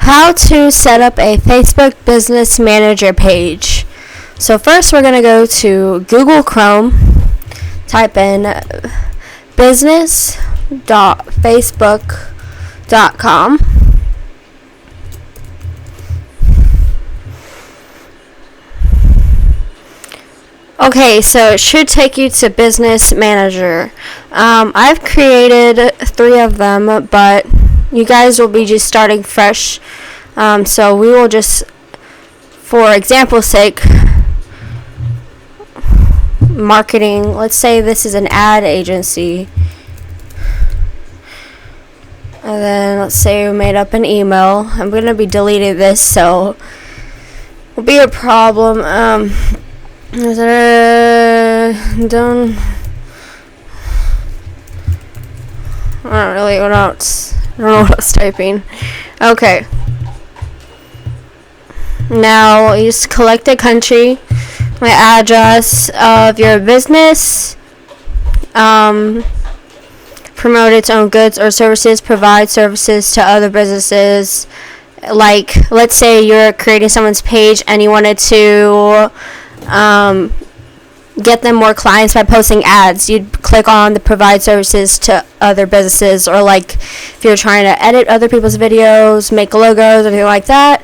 How to set up a Facebook Business Manager page. So first we're going to go to Google Chrome, type in business.facebook.com. Okay, so it should take you to Business Manager. I've created 3 of them, but you guys will be just starting fresh. So we will just, for example's sake, marketing. Let's say this is an ad agency. And then let's say we made up an email. I'm going to be deleting this, so it will be a problem. Done. I don't really know what else. I don't know what I was typing. Okay. Now you just collect a country, my address of your business, promote its own goods or services, provide services to other businesses. Like, let's say you're creating someone's page and you wanted to get them more clients by posting ads. You'd click on the provide services to other businesses, or like if you're trying to edit other people's videos, make logos, anything like that.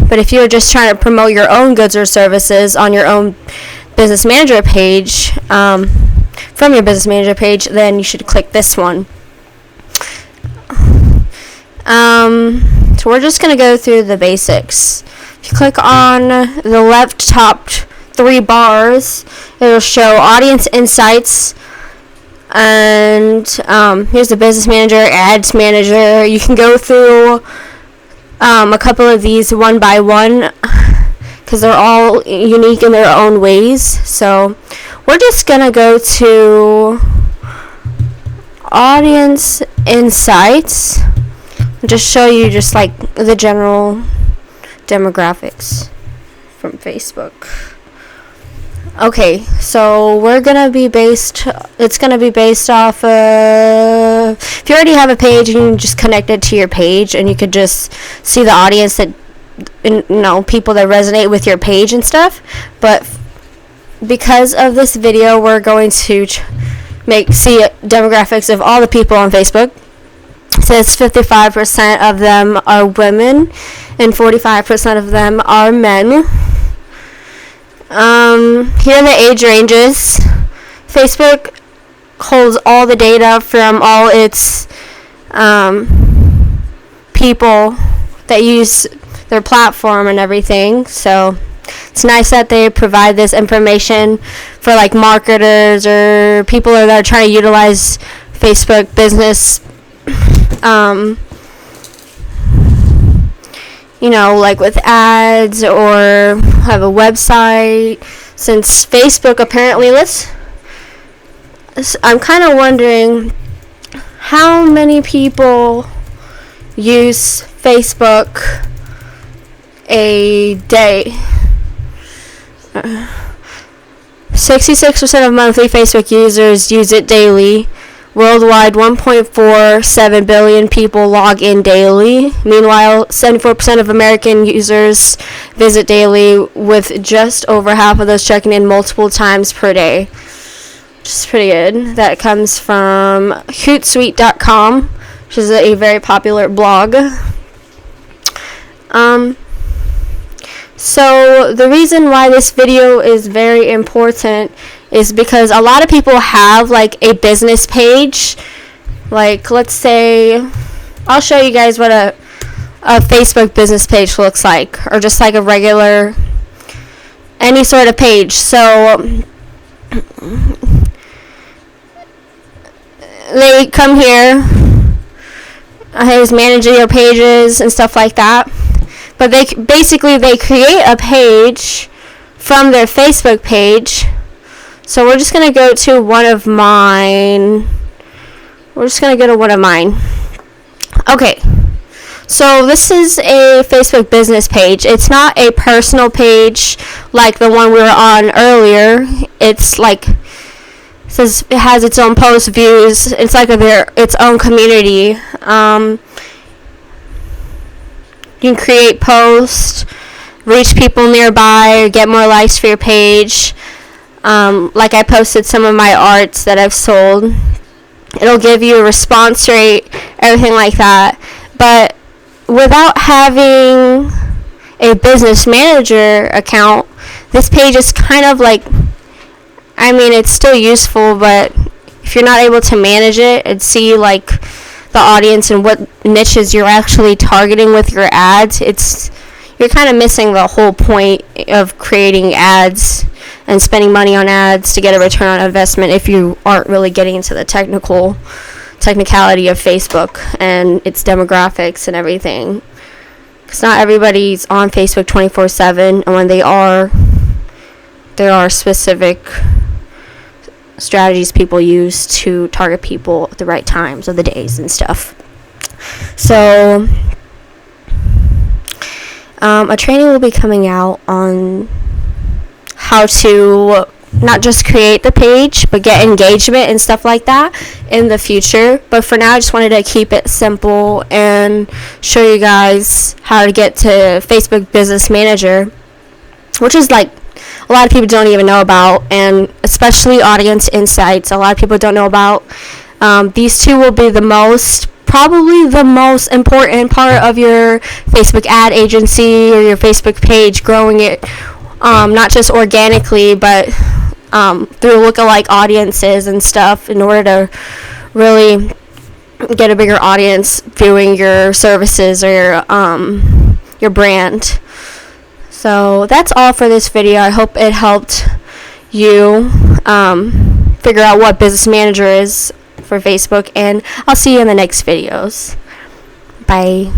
But if you're just trying to promote your own goods or services on your own business manager page, from your business manager page, then you should click this one. So we're just going to go through the basics. If you click on the left top 3 bars, it'll show audience insights, and here's the business manager, ads manager. You can go through a couple of these one by one because they're all unique in their own ways. So we're just gonna go to audience insights and just show you just like the general demographics from Facebook. Okay, so it's gonna be based off of, if you already have a page, you can just connect it to your page and you could just see the audience that, people that resonate with your page and stuff. But because of this video, we're going to see demographics of all the people on Facebook. It says 55% of them are women and 45% of them are men. Here are the age ranges. Facebook holds all the data from all its people that use their platform and everything. So it's nice that they provide this information for like marketers or people that are trying to utilize Facebook business. Like with ads or have a website. Since Facebook apparently I'm kind of wondering how many people use Facebook a day. 66% of monthly Facebook users use it daily. Worldwide, 1.47 billion people log in daily. Meanwhile, 74% of American users visit daily, with just over half of those checking in multiple times per day. Which is pretty good. That comes from Hootsuite.com, which is a very popular blog. So the reason why this video is very important is because a lot of people have like a business page. Like, let's say, I'll show you guys what a Facebook business page looks like, or just like a regular, any sort of page. So they come here, here's managing your pages and stuff like that. But they create a page from their Facebook page. So we're just going to go to one of mine. Okay. So this is a Facebook business page. It's not a personal page like the one we were on earlier. It's like, it has its own post views. It's like its own community. You can create posts, reach people nearby, get more likes for your page. Like I posted some of my arts that I've sold. It'll give you a response rate, everything like that. But without having a business manager account, this page is kind of like, I mean, it's still useful, but if you're not able to manage it and see like the audience and what niches you're actually targeting with your ads, you're kind of missing the whole point of creating ads and spending money on ads to get a return on investment if you aren't really getting into the technicality of Facebook and its demographics and everything. Because not everybody's on Facebook 24/7, and when they are, there are specific strategies people use to target people at the right times of the days and stuff. So a training will be coming out on how to not just create the page, but get engagement and stuff like that in the future. But for now, I just wanted to keep it simple and show you guys how to get to Facebook Business Manager, which is like a lot of people don't even know about, and especially Audience Insights, a lot of people don't know about. These two will be probably the most important part of your Facebook ad agency or your Facebook page, growing it not just organically, but through lookalike audiences and stuff, in order to really get a bigger audience viewing your services or your brand. So that's all for this video. I hope it helped you figure out what Business Manager is for Facebook, and I'll see you in the next videos. Bye.